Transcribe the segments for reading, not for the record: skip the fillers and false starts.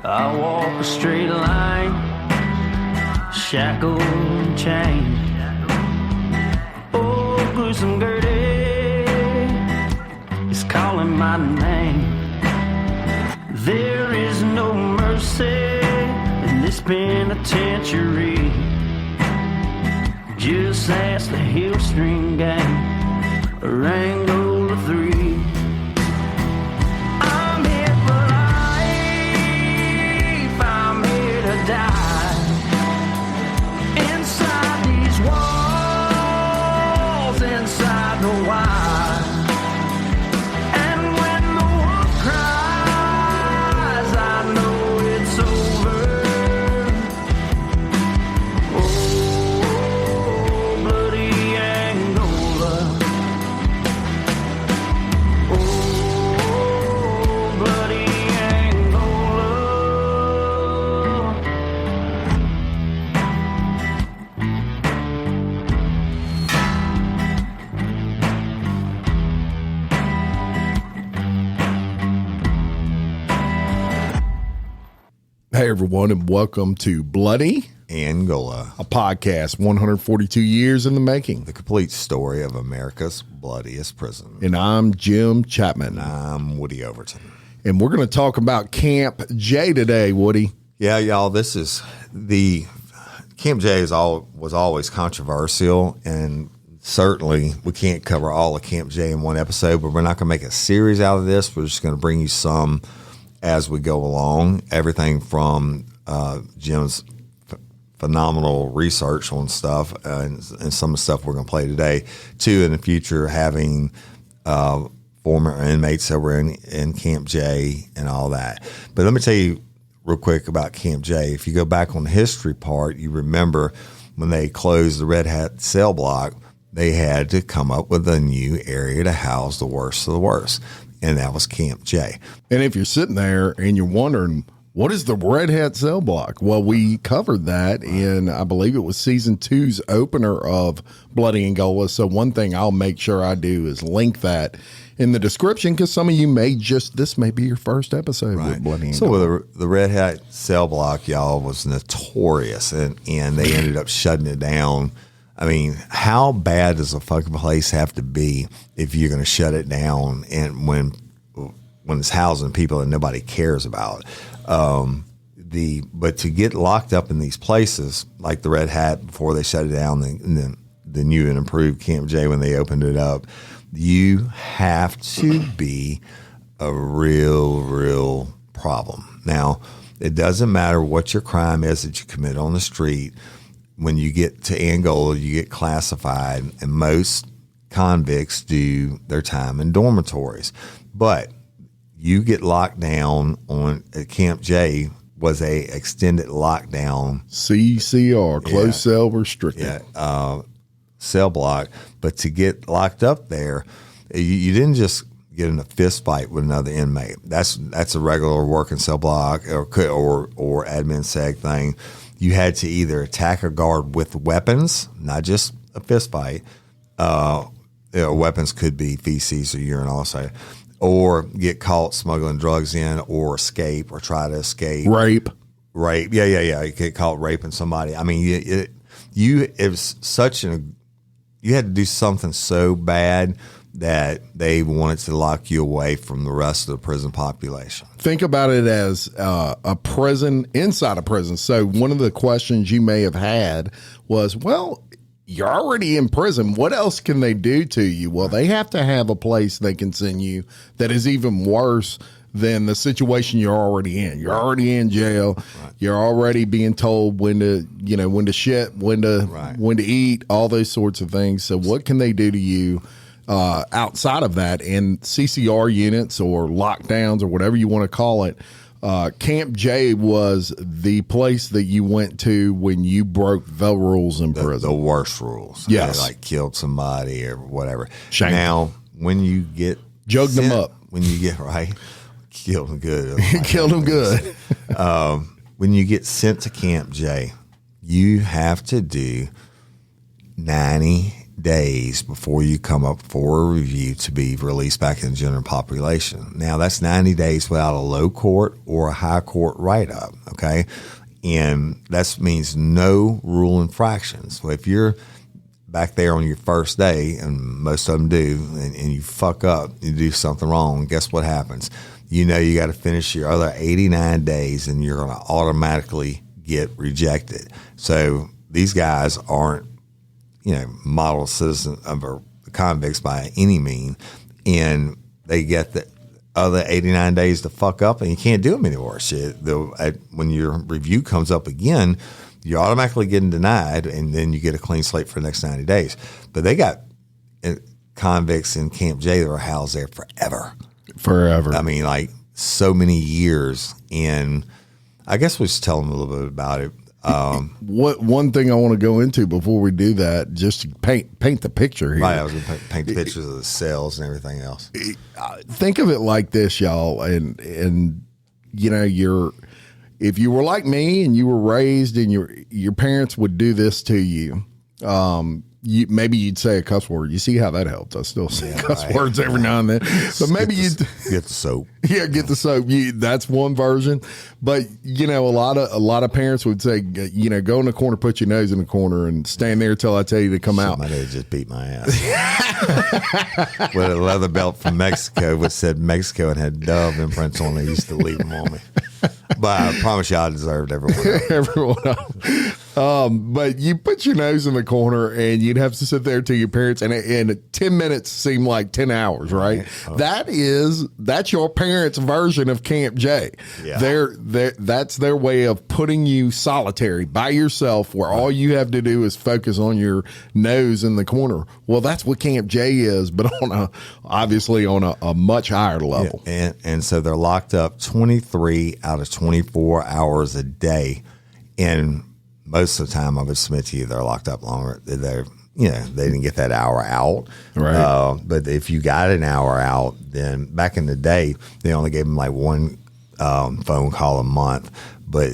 I walk a straight line, shackled and chained. Oh, gruesome Gertie is calling my name. There is no mercy in this penitentiary. Just ask the Hillstring Gang or Angola 3. I'm here for life, I'm here to die. Inside these walls, inside the wire. And when the wolf cries, I know it's over. Oh, bloody Angola. Oh, bloody Angola. Hey, everyone, and welcome to Bloody Angola, a podcast 142 years in the making. the complete story of America's bloodiest prison. And I'm Jim Chapman. I'm Woody Overton. And we're going to talk about Camp J today, Woody. Yeah, y'all, this is the Camp J was always controversial, and certainly we can't cover all of Camp J in one episode, but we're not going to make a series out of this. We're just going to bring you some as we go along. Everything from Jim's phenomenal research on stuff and some of the stuff we're going to play today, to in the future having former inmates that were in Camp J and all that. But let me tell you real quick about Camp J. If you go back on the history part, you remember when they closed the Red Hat cell block, they had to come up with a new area to house the worst of the worst, and that was Camp J. And if you're sitting there and you're wondering, what is the Red Hat cell block? Well, we covered that in, I believe it was season 2's opener of Bloody Angola. So one thing I'll make sure I do is link that in the description, because some of you this may be your first episode with Bloody Angola. So the Red Hat cell block, y'all, was notorious, and they ended up shutting it down. I mean, how bad does a fucking place have to be if you're going to shut it down, and when it's housing people that nobody cares about? But to get locked up in these places like the Red Hat before they shut it down, and then the new and improved Camp J when they opened it up, you have to be a real problem. Now, it doesn't matter what your crime is that you commit on the street. When you get to Angola, you get classified, and most convicts do their time in dormitories. But you get locked down at Camp J was a extended lockdown. CCR, closed cell restricted. Cell block. But to get locked up there, you didn't just get in a fist fight with another inmate. That's a regular working cell block or admin seg thing. You had to either attack a guard with weapons, not just a fist fight. Weapons could be feces or urine also, or get caught smuggling drugs in, or escape, or try to escape. Rape. Yeah. You get caught raping somebody. I mean, it was you had to do something so bad that they wanted to lock you away from the rest of the prison population. Think about it as a prison inside a prison. So one of the questions you may have had was, well, you're already in prison. What else can they do to you? Well, they have to have a place they can send you that is even worse than the situation you're already in. You're already in jail. Right. You're already being told when to shit, when to eat, all those sorts of things. So what can they do to you outside of that? And CCR units or lockdowns or whatever you want to call it, Camp J was the place that you went to when you broke the rules in prison. The worst rules. Yes. Like killed somebody or whatever. Shame. Now, when you get jugged them up. When you get killed them good. Killed them good. When you get sent to Camp J, you have to do 90 days before you come up for a review to be released back in the general population. Now, that's 90 days without a low court or a high court write-up, okay? And that means no rule infractions. So if you're back there on your first day, and most of them do, and you fuck up, you do something wrong, guess what happens? You know you got to finish your other 89 days, and you're going to automatically get rejected. So these guys aren't, model citizens or convicts by any mean, and they get the other 89 days to fuck up, and you can't do them anymore. Shit, when your review comes up again, you're automatically getting denied, and then you get a clean slate for the next 90 days. But they got convicts in Camp J that are housed there forever. Forever. I mean, like so many years. And I guess we should tell them a little bit about it. One thing I want to go into before we do that, just to paint the picture here. Right, I was going to paint the pictures of the cells and everything else. Think of it like this, y'all, and if you were like me and you were raised and your parents would do this to you, maybe you'd say a cuss word. You see how that helps? I still say cuss words every now and then. But maybe you'd get the soap. Yeah, get the soap. That's one version. But a lot of parents would say, go in the corner, put your nose in the corner, and stand there till I tell you to come out. My dad just beat my ass with a leather belt from Mexico, which said Mexico and had dove imprints on it. He used to leave them on me. But I promise you, I deserved every one. Everyone else. But you put your nose in the corner, and you'd have to sit there till your parents, and 10 minutes seem like 10 hours, right? Oh. That's your parents' version of Camp J. Yeah. That's their way of putting you solitary by yourself, where all you have to do is focus on your nose in the corner. Well, that's what Camp J is, but obviously on a much higher level. Yeah, and so they're locked up 23 out of 24 hours a day, and most of the time, I would submit to you, they're locked up longer. They didn't get that hour out. Right. But if you got an hour out, then back in the day, they only gave them like one phone call a month. But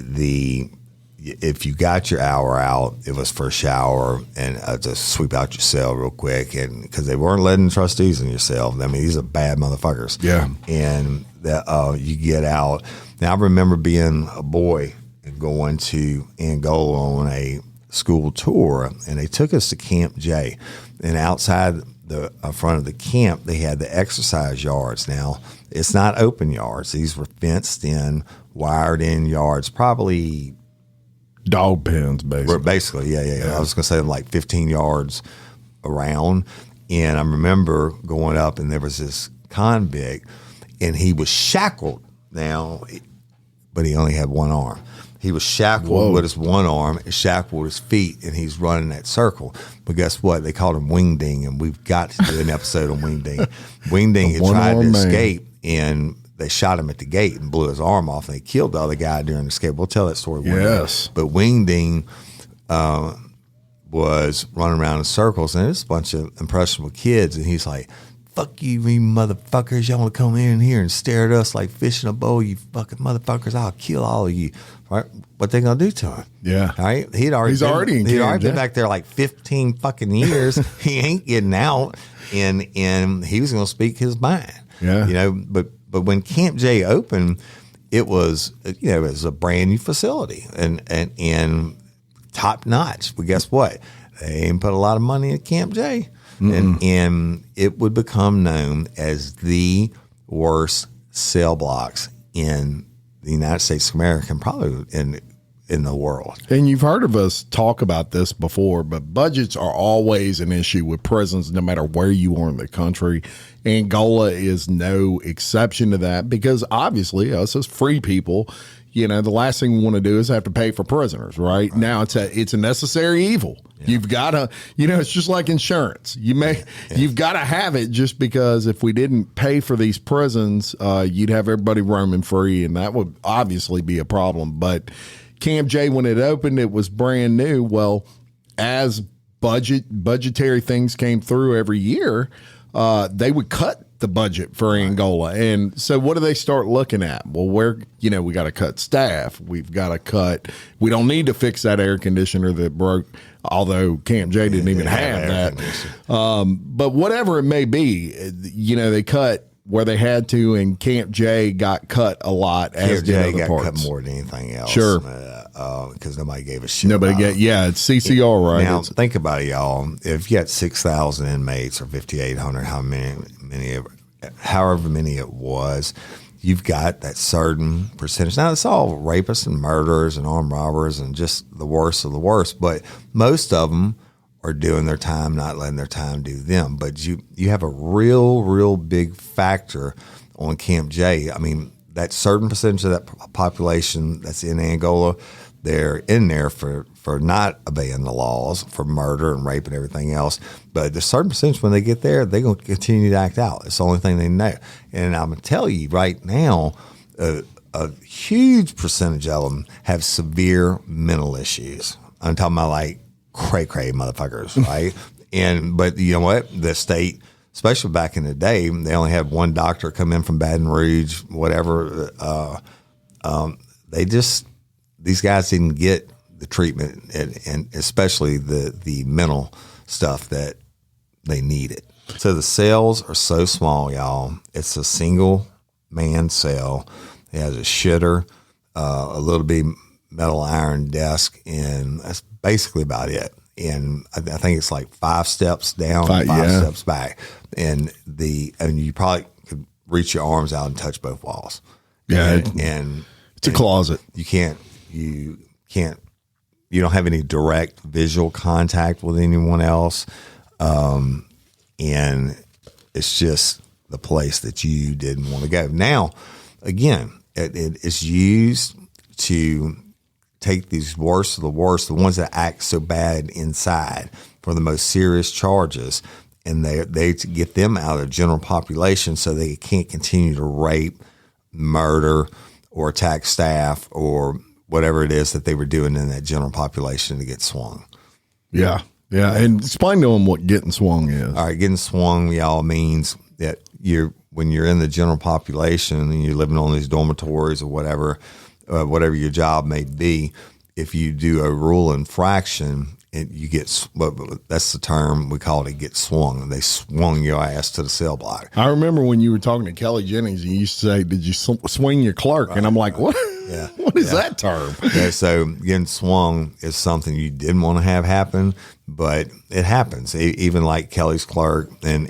if you got your hour out, it was for a shower and just sweep out your cell real quick, and because they weren't letting trustees in your cell. I mean, these are bad motherfuckers. Yeah. And you get out. Now, I remember being a boy and going to Angola on a school tour, and they took us to Camp J. And outside the front of the camp, they had the exercise yards. Now, it's not open yards. These were fenced in, wired in yards, probably dog pens, basically. Basically, yeah. I was going to say like 15 yards around. And I remember going up, and there was this convict, and he was shackled now, but he only had one arm. He was shackled with his one arm, shackled with his feet, and he's running that circle. But guess what? They called him Wingding, and we've got to do an episode on Wingding. Wingding had tried to escape, and they shot him at the gate and blew his arm off, and they killed the other guy during the escape. We'll tell that story one day. But Wingding was running around in circles, and there's a bunch of impressionable kids, and he's like, "Fuck you motherfuckers. Y'all want to come in here and stare at us like fish in a bowl, you fucking motherfuckers. I'll kill all of you." Right? What they going to do to him? Yeah. All right? He'd already been back there like 15 fucking years. He ain't getting out, and he was going to speak his mind. Yeah. But when Camp J opened, it was a brand new facility and top notch. But guess what? They ain't put a lot of money in Camp J. And it would become known as the worst cell blocks in the United States of America, and probably in the world. And you've heard of us talk about this before, but budgets are always an issue with prisons, no matter where you are in the country. Angola is no exception to that, because obviously us as free people, the last thing we want to do is have to pay for prisoners, right? Now it's a necessary evil. Yeah. You've got to, it's just like insurance. You've got to have it, just because if we didn't pay for these prisons, you'd have everybody roaming free, and that would obviously be a problem. But Camp J, when it opened, it was brand new. Well, as budgetary things came through every year, they would cut the budget for Angola. And so what do they start looking at? Well, we got to cut staff. We've got to cut. We don't need to fix that air conditioner that broke, although Camp J didn't even have that. But whatever it may be, they cut where they had to, and Camp J got cut a lot. Camp J got cut more than anything else. Sure. Because nobody gave a shit. It's CCR, right? Now, think about it, y'all. If you got 6,000 inmates or 5,800, however many it was, you've got that certain percentage. Now, it's all rapists and murderers and armed robbers and just the worst of the worst, but most of them are doing their time, not letting their time do them. But you have a real big factor on Camp J. I mean, that certain percentage of that population that's in Angola, they're in there for not obeying the laws, for murder and rape and everything else. But there's a certain percentage when they get there, they're going to continue to act out. It's the only thing they know. And I'm going to tell you right now, a huge percentage of them have severe mental issues. I'm talking about like cray motherfuckers, right? But you know what? The state, especially back in the day, they only had one doctor come in from Baton Rouge, whatever. These guys didn't get the treatment and especially the mental stuff that they needed. So the cells are so small, y'all. It's a single man cell. It has a shitter, a little bit metal iron desk, and that's basically about it. And I think it's like 5 steps down, 5 steps back, and you probably could reach your arms out and touch both walls. Yeah, and it's a closet. You don't have any direct visual contact with anyone else, and it's just the place that you didn't want to go. Now, again, it is used to take these worst of the worst, the ones that act so bad inside for the most serious charges, and they get them out of the general population so they can't continue to rape, murder, or attack staff or whatever it is that they were doing in that general population to get swung. Yeah. And explain to them what getting swung is. All right, getting swung, y'all, means that when you're in the general population and you're living on these dormitories or whatever your job may be, if you do a rule infraction, you get, that's the term, we call it, get swung. They swung your ass to the cell block. I remember when you were talking to Kelly Jennings, and you used to say, did you swing your clerk? Right, and I'm like, what? Yeah. What is that term? Yeah, so getting swung is something you didn't want to have happen, but it happens. Even like Kelly's clerk and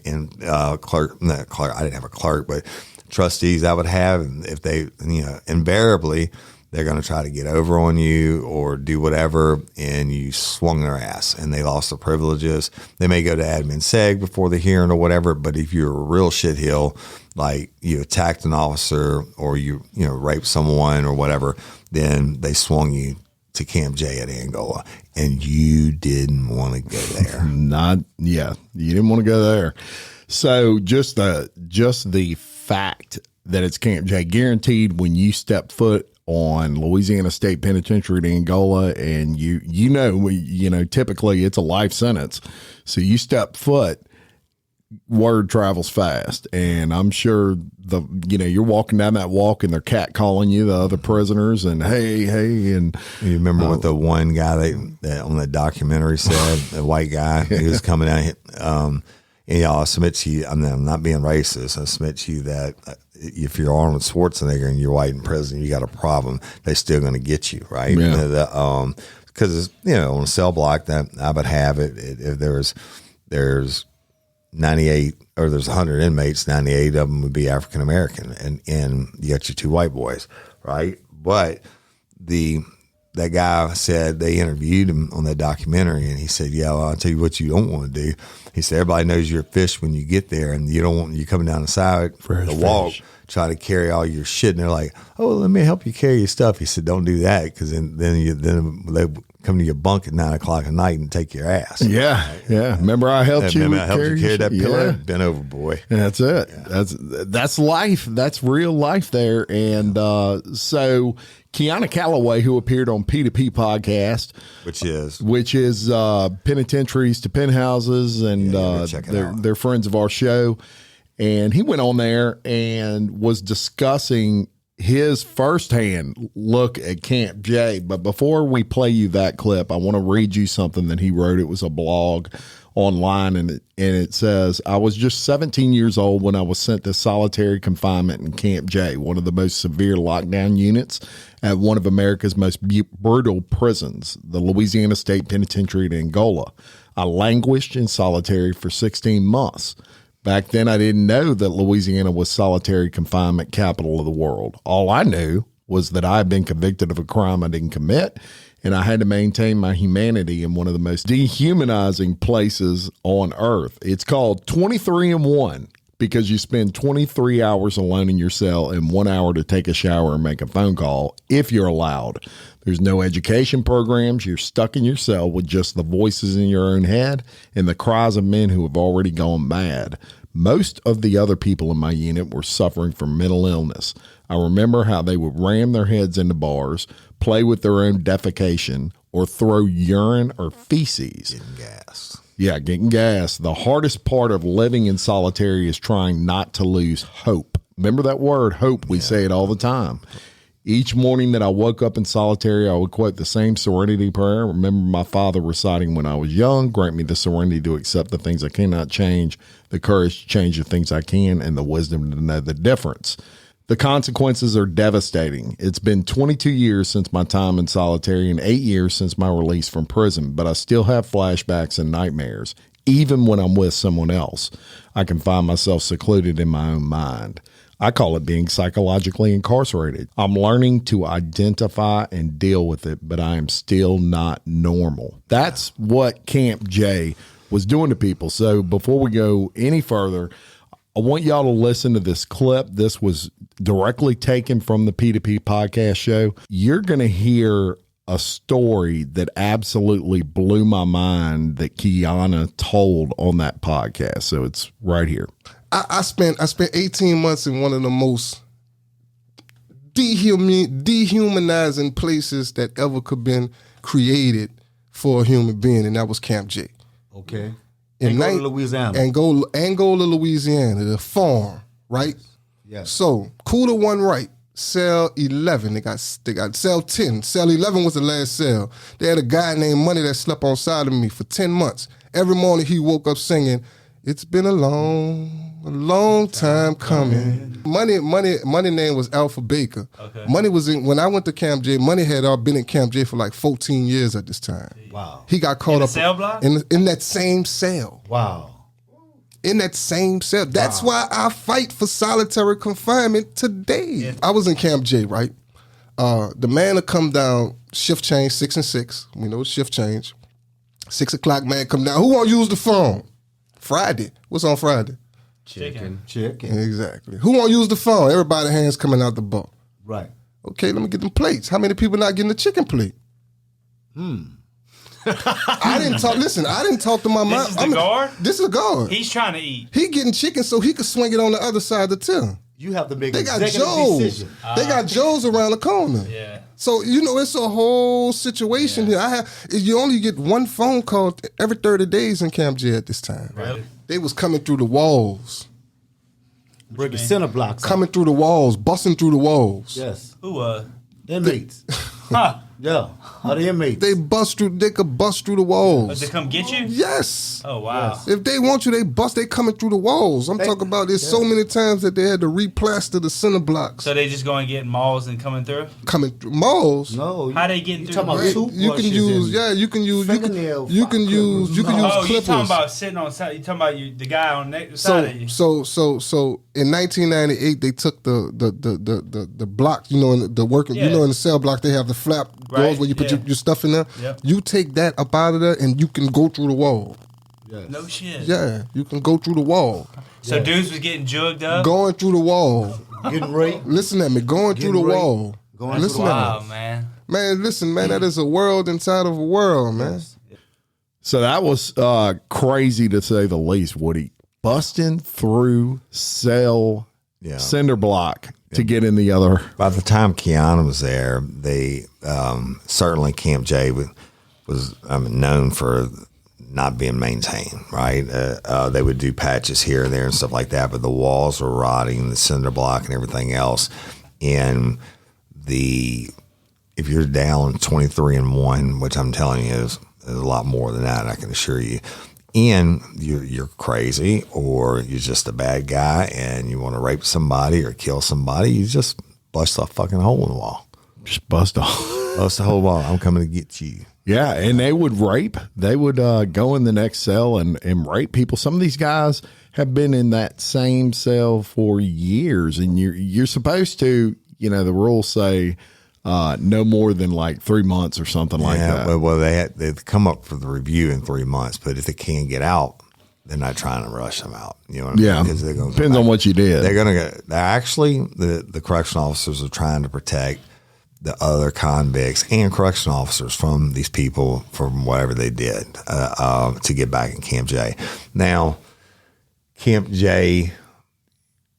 clerk, not clerk, I didn't have a clerk, but trustees I would have, and if they, invariably, they're going to try to get over on you or do whatever, and you swung their ass and they lost their privileges. They may go to admin seg before the hearing or whatever, but if you're a real shithill, like you attacked an officer or you raped someone or whatever, then they swung you to Camp J at Angola, and you didn't want to go there. You didn't want to go there. So just the fact that it's Camp J, guaranteed when you step foot on Louisiana State Penitentiary to Angola, and typically it's a life sentence. So you step foot, word travels fast, and I'm sure you're walking down that walk and they're catcalling you, the other prisoners, and hey, and you remember what the one guy that on the documentary said, the white guy, he was coming out. And y'all, I submit to you, I'm not being racist. I submit to you that if you're Arnold Schwarzenegger and you're white in prison, you got a problem. They're still going to get you, right? Yeah. Because on a cell block that I would have it, if there's 98 or there's 100 inmates, 98 of them would be African American, and you got your 2 white boys, right? But that guy said they interviewed him on that documentary, and he said, "Yeah, well, I'll tell you what you don't want to do." He said, "Everybody knows you're a fish when you get there, and you don't want you coming down the side for the walk, try to carry all your shit." And they're like, "Oh, let me help you carry your stuff." He said, "Don't do that, because then they come to your bunk at 9 o'clock at night and take your ass." Yeah, right? Yeah. Remember I helped you carry that pillow? Bent over, boy. That's it. Yeah. That's life. That's real life there. And so Kiana Calloway, who appeared on P2P podcast, which is penitentiaries to penthouses, and they're friends of our show. And he went on there and was discussing his firsthand look at Camp J. But before we play you that clip, I want to read you something that he wrote. It was a blog online, and it says, I was just 17 years old when I was sent to solitary confinement in Camp J, one of the most severe lockdown units at one of America's most brutal prisons, the Louisiana State Penitentiary in Angola. I languished in solitary for 16 months. Back then, I didn't know that Louisiana was solitary confinement capital of the world. All I knew was that I had been convicted of a crime I didn't commit, and I had to maintain my humanity in one of the most dehumanizing places on earth. It's called 23-in-1 because you spend 23 hours alone in your cell and 1 hour to take a shower and make a phone call if you're allowed. There's no education programs. You're stuck in your cell with just the voices in your own head and the cries of men who have already gone mad. Most of the other people in my unit were suffering from mental illness. I remember how they would ram their heads into bars, play with their own defecation, or throw urine or feces. Getting gas. Yeah, getting gas. The hardest part of living in solitary is trying not to lose hope. Remember that word, hope? We say it all the time. Each morning that I woke up in solitary, I would quote the same serenity prayer. Remember my father reciting when I was young, grant me the serenity to accept the things I cannot change, the courage to change the things I can, and the wisdom to know the difference. The consequences are devastating. It's been 22 years since my time in solitary and 8 years since my release from prison, but I still have flashbacks and nightmares. Even when I'm with someone else, I can find myself secluded in my own mind. I call it being psychologically incarcerated. I'm learning to identify and deal with it, but I am still not normal. That's what Camp J was doing to people. So before we go any further, I want y'all to listen to this clip. This was directly taken from the P2P podcast show. You're going to hear a story that absolutely blew my mind that Kiana told on that podcast. So it's right here. I spent 18 months in one of the most dehumanizing places that ever could been created for a human being, and that was Camp J. Okay. Angola, Louisiana. Angola, Louisiana, the farm, right? Yes. So, Cooler one right, cell 11. They got cell 10. Cell 11 was the last cell. They had a guy named Money that slept on side of me for 10 months. Every morning he woke up singing, "It's been a long time coming." Money name was Alpha Baker. Okay. Money was when I went to Camp J, Money had been in Camp J for like 14 years at this time. Wow. He got caught in up cell block? in that same cell. Wow. In that same cell. That's why I fight for solitary confinement today. Yeah. I was in Camp J, right? The man would come down, shift change, 6 and 6. We know shift change. 6 o'clock man come down. Who won't use the phone? Friday. What's on Friday? Chicken. Exactly. Who won't use the phone? Everybody hands coming out the bar. Right. Okay, let me get them plates. How many people not getting the chicken plate? I didn't talk. Listen, I didn't talk to my mom. This is the guard? This is the guard. He's trying to eat. He getting chicken so he could swing it on the other side of the till. You have to make They got executive Joe's. decision. They got Joe's around the corner. Yeah. So, it's a whole situation here. You only get one phone call every 30 days in Camp J at this time. Really? They was coming through the walls. Breaking center blocks. Coming through the walls, busting through the walls. Yes. Who Inmates. Huh. Yeah. Are the inmates? They could bust through the walls. They come get you? Yes. Oh, wow. Yes. If they want you, they coming through the walls. I'm talking about there's so many times that they had to replaster the center blocks. So they just go and get malls and coming through? Coming through malls. No. How they getting through? Talking about You can use, you can use fingernail clippers. Oh, clippers. you talking about sitting on side? You talking about the guy on the side of you? So in 1998 they took the block, in the working, in the cell block they have the flap doors where you put your stuff in there. Yep. You take that up out of there and you can go through the wall. Yes. No shit. Yeah, you can go through the wall. So dudes was getting jugged up? Going through the wall. Getting raped. Listen at me. Going through the wall. Going Listen through the at wall. me. Wow, man. Man, listen, man, that is a world inside of a world, man. So that was crazy to say the least, Woody. Busting through cell cinder block to get in the other. By the time Kiana was there, they certainly Camp J was known for not being maintained, right? They would do patches here and there and stuff like that, but the walls were rotting, the cinder block and everything else. And if you're down 23-1, which I'm telling you is a lot more than that, I can assure you, and you're crazy or you're just a bad guy and you want to rape somebody or kill somebody, you just bust a fucking hole in the wall. Just bust off. Bust the whole wall. I'm coming to get you. Yeah, and they would rape. They would go in the next cell and rape people. Some of these guys have been in that same cell for years, and you're supposed to, the rules say no more than like 3 months or something like that. Well, they've come up for the review in 3 months, but if they can't get out, they're not trying to rush them out. You know what I mean? Yeah, because they're gonna depends on what you did. They're going to go. Actually, the correctional officers are trying to protect the other convicts and correctional officers from these people from whatever they did to get back in Camp J. Now, Camp J,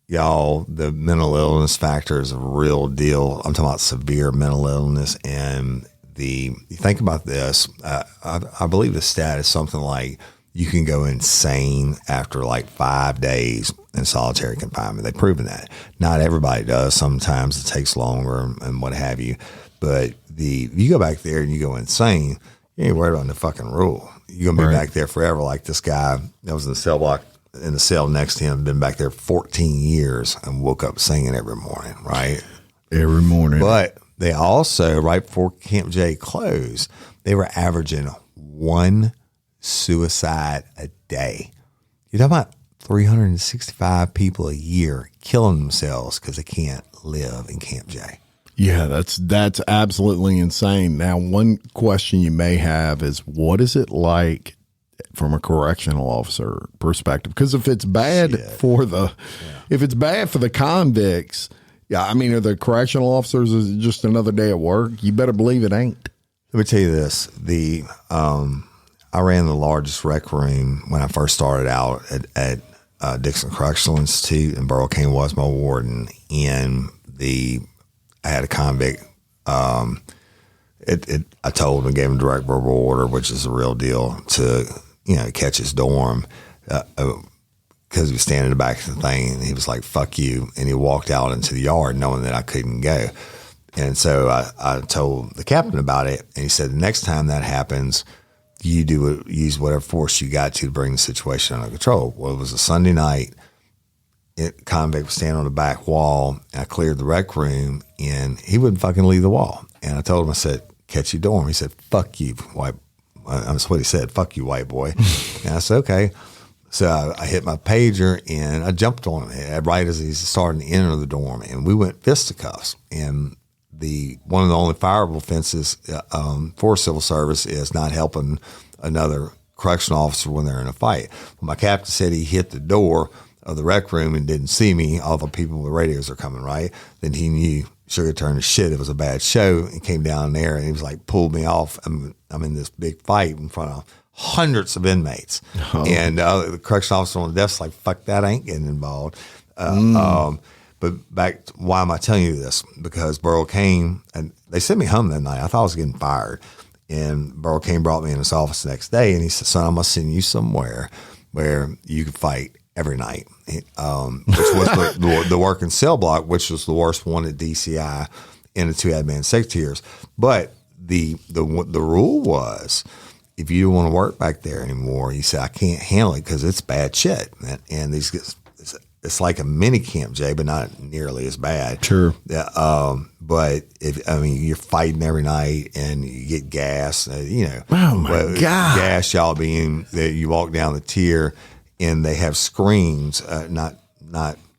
y'all, the mental illness factor is a real deal. I'm talking about severe mental illness. And you think about this, I believe the stat is something like you can go insane after like 5 days in solitary confinement. They've proven that. Not everybody does. Sometimes it takes longer and what have you. But you go back there and you go insane, you ain't worried about the fucking rule. You're going to be back there forever, like this guy that was in the cell block, in the cell next to him, been back there 14 years and woke up singing every morning, right? Every morning. But they also, right before Camp J closed, they were averaging 1 suicide a day. You're talking about 365 people a year killing themselves because they can't live in Camp J. Yeah, that's absolutely insane. Now, one question you may have is, what is it like from a correctional officer perspective? Because if it's bad for the convicts, are the correctional officers is just another day at work? You better believe it ain't. Let me tell you this: I ran the largest rec room when I first started out at Dixon Correctional Institute, and Burl Kane was my warden. And I had a convict. I told him, gave him direct verbal order, which is a real deal, to catch his dorm, because he was standing in the back of the thing, and he was like, "Fuck you," and he walked out into the yard, knowing that I couldn't go. And so I told the captain about it, and he said, "The next time that happens, you use whatever force you got to bring the situation under control." Well, it was a Sunday night. Convict was standing on the back wall, and I cleared the rec room, and he wouldn't fucking leave the wall. And I told him, I said, "Catch your dorm." He said, "Fuck you, white." That's what he said. "Fuck you, white boy." And I said, "Okay." So I hit my pager, and I jumped on him right as he's starting to enter the dorm, and we went fisticuffs. And one of the only fireable offenses for civil service is not helping another correctional officer when they're in a fight. When my captain said he hit the door of the rec room and didn't see me, all the people with radios are coming, right? Then he knew sugar turned to shit. It was a bad show, and came down there, and he was like, pulled me off. I'm in this big fight in front of hundreds of inmates. Oh. And the correctional officer on the desk like, "Fuck that, I ain't getting involved." But back, why am I telling you this? Because Burl Kane, and they sent me home that night. I thought I was getting fired. And Burl Kane brought me in his office the next day, and he said, "Son, I'm going to send you somewhere where you can fight every night," which was the working cell block, which was the worst one at DCI in the 2 admin secretaries. But the rule was, if you don't want to work back there anymore, he said, "I can't handle it because it's bad shit." And it's like a mini Camp J, but not nearly as bad. Sure. Yeah. But you're fighting every night, and you get gas. Oh my God. Gas, y'all being that you walk down the tier, and they have screens, not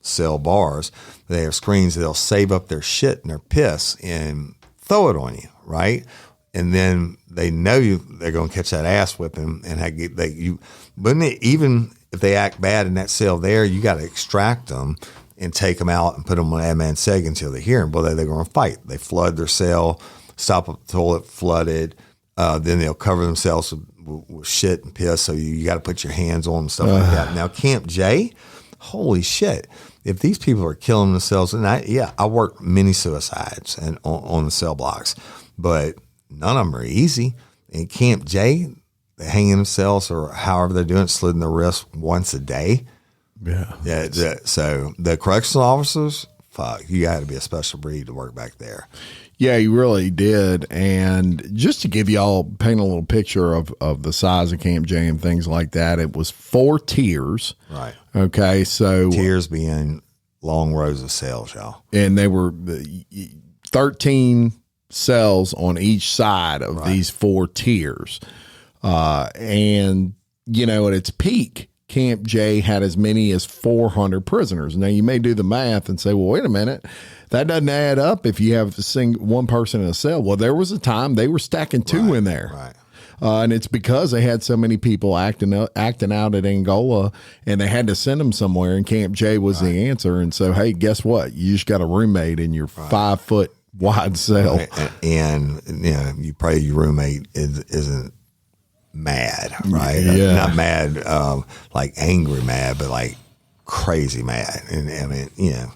cell bars. They have screens they'll save up their shit and their piss and throw it on you, right? And then they know they're going to catch that ass whipping, and but even if they act bad in that cell there, you got to extract them and take them out and put them on admin seg until they hear them. Well, they're going to fight. They flood their cell, stop the toilet flooded. Then they'll cover themselves with shit and piss. So you got to put your hands on them and stuff like that. Now, Camp J, holy shit. If these people are killing themselves, and I worked many suicides on the cell blocks, but none of them are easy. In Camp J, hanging themselves or however they're doing it, slitting their wrists once a day. Yeah. So the correctional officers, fuck, you got to be a special breed to work back there. Yeah, you really did. And just to give y'all, paint a little picture of the size of Camp J and things like that, it was 4 tiers. Right. Okay. So Tiers being long rows of cells, y'all. and they were 13 cells on each side of these 4 tiers. And, you know, at its peak, Camp J had as many as 400 prisoners. Now, you may do the math and say, well, wait a minute, that doesn't add up if you have one person in a cell. Well, there was a time they were stacking 2 in there. Right. And it's because they had so many people acting out at Angola, and they had to send them somewhere, and Camp J was the answer. And so, hey, guess what? You just got a roommate in your 5-foot wide cell. And you know, you pray your roommate isn't mad, right? Yeah. Not mad, like angry mad, but like crazy mad. And I mean, you know,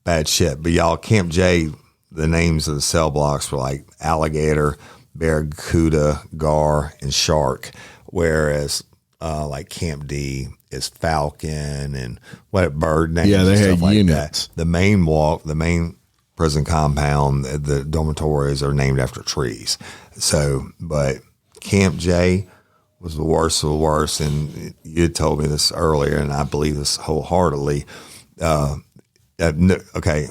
bad shit. But y'all, Camp J, the names of the cell blocks were like Alligator, Barracuda, Gar, and Shark, whereas like Camp D is Falcon and what bird names. Yeah, they and had stuff like units. that. The main prison compound, the dormitories are named after trees. So, but Camp J was the worst of the worst, and you had told me this earlier, and I believe this wholeheartedly. Okay,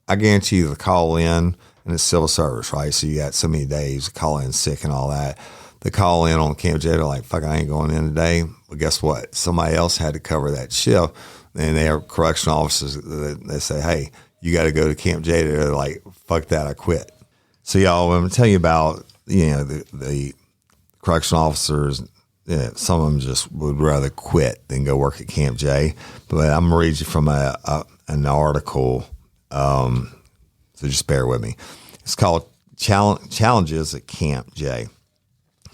I guarantee you the call in, and it's civil service, right? So you got so many days, call in sick and all that. The call in on Camp J, they're like, fuck, I ain't going in today. Well, guess what? Somebody else had to cover that shift, and they are correctional officers that say, hey, you got to go to Camp J. They're like, fuck that, I quit. So y'all, I'm going to tell you about, you know, the correctional officers. Yeah, some of them just would rather quit than go work at Camp J. But I'm going to read you from an article, so just bear with me. It's called Challenges at Camp J.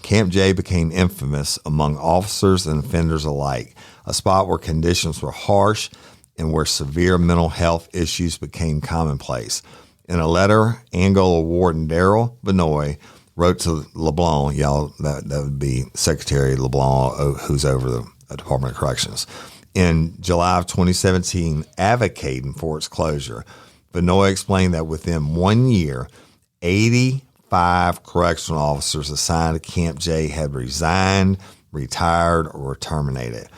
Camp J became infamous among officers and offenders alike, a spot where conditions were harsh and where severe mental health issues became commonplace. In a letter, Angola Warden Daryl Benoit wrote to LeBlanc, y'all, that would be Secretary LeBlanc, who's over the Department of Corrections, in July of 2017, advocating for its closure. Benoit explained that within 1 year, 85 correctional officers assigned to Camp J had resigned, retired, or were terminated.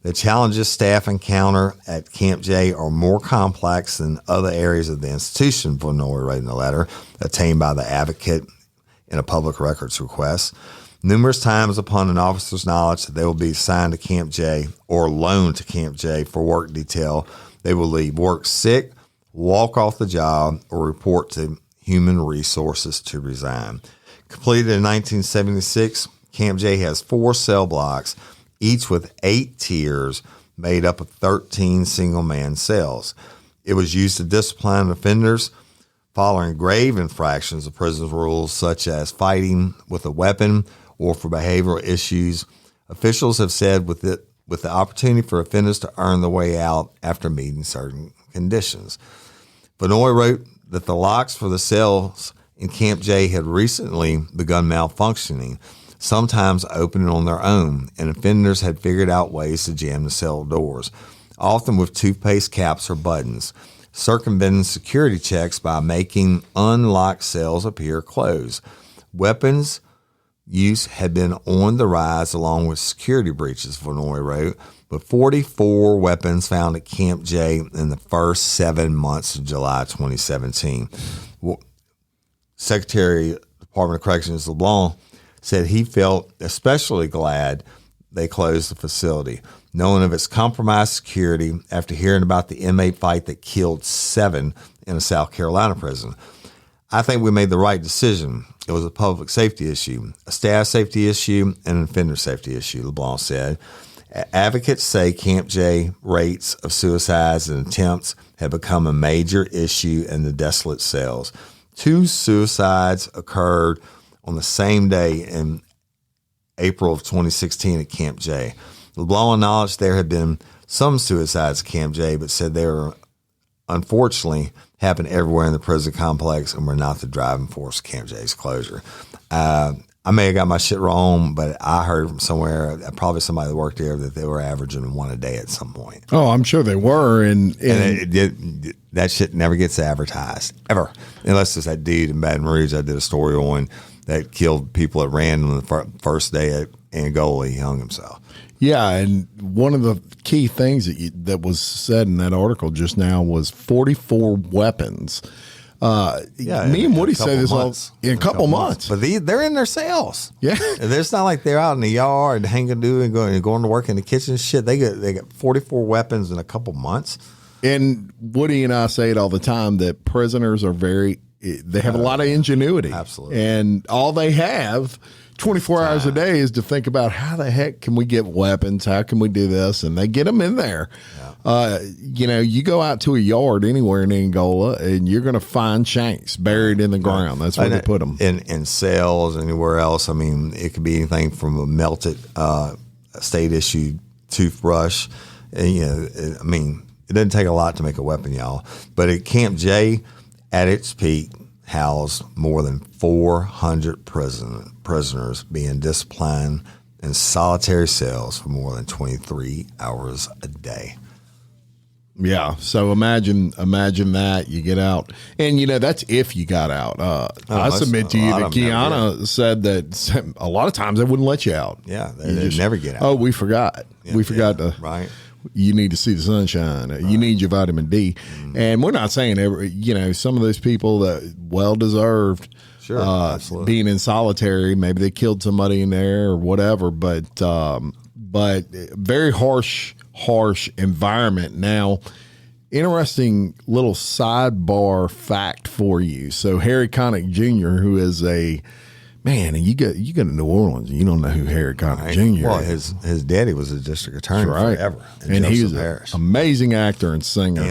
The challenges staff encounter at Camp J are more complex than other areas of the institution, Benoit wrote in the letter, obtained by the advocate in a public records request. Numerous times upon an officer's knowledge that they will be assigned to Camp J or loaned to Camp J for work detail, they will leave work sick, walk off the job, or report to Human Resources to resign. Completed in 1976, Camp J has 4 cell blocks, each with 8 tiers made up of 13 single-man cells. It was used to discipline offenders following grave infractions of prison rules such as fighting with a weapon or for behavioral issues. Officials have said with the opportunity for offenders to earn their way out after meeting certain conditions. Benoit wrote that the locks for the cells in Camp J had recently begun malfunctioning, sometimes opening on their own, and offenders had figured out ways to jam the cell doors, often with toothpaste caps or buttons, circumventing security checks by making unlocked cells appear closed. Weapons use had been on the rise along with security breaches, Benoit wrote, with 44 weapons found at Camp J in the first 7 months of July 2017. Secretary of the Department of Corrections LeBlanc said he felt especially glad they closed the facility, knowing of its compromised security after hearing about the inmate fight that killed 7 in a South Carolina prison. I think we made the right decision. It was a public safety issue, a staff safety issue, and an offender safety issue, LeBlanc said. Advocates say Camp J rates of suicides and attempts have become a major issue in the desolate cells. 2 suicides occurred on the same day in April of 2016 at Camp J. LeBlanc acknowledged there had been some suicides at Camp J, but said they were unfortunately happened everywhere in the prison complex and were not the driving force of Camp J's closure. I may have got my shit wrong, but I heard from somewhere, probably somebody that worked there, that they were averaging one a day at some point. Oh, I'm sure they were. And That shit never gets advertised, ever. Unless it's that dude in Baton Rouge I did a story on that killed people at random the first day at Angola. He hung himself. yeah, and one of the key things that was said in that article just now was 44 weapons. Me and Woody say this all in a couple months. But they're in their cells. Yeah. It's not like they're out in the yard hanging, going to work in the kitchen. Shit, they got 44 weapons in a couple months. And Woody and I say it all the time that prisoners are they have a lot of ingenuity. Absolutely. And all they have 24 hours a day is to think about how the heck can we get weapons? How can we do this? And they get them in there. Yeah. You go out to a yard anywhere in Angola and you're going to find shanks buried in the ground. That's where they put them. In cells, anywhere else. I mean, it could be anything from a melted state issued toothbrush. And, it doesn't take a lot to make a weapon, y'all. But at Camp J, at its peak, housed more than 400 prisoners being disciplined in solitary cells for more than 23 hours a day. Yeah. So imagine that you get out, and that's if you got out. I submit to you that Kiana said that a lot of times they wouldn't let you out. Yeah, they never get out. Oh, we forgot. Yeah, we forgot to. Right. You need to see the sunshine. Right. You need your vitamin D. And we're not saying some of those people that well deserved being in solitary. Maybe they killed somebody in there or whatever. But very harsh environment. Now, interesting little sidebar fact for you. So Harry Connick Jr., who is and you go to New Orleans and you don't know who Harry Connick Jr. Well, is. his daddy was a district attorney forever. And he was an amazing actor and singer.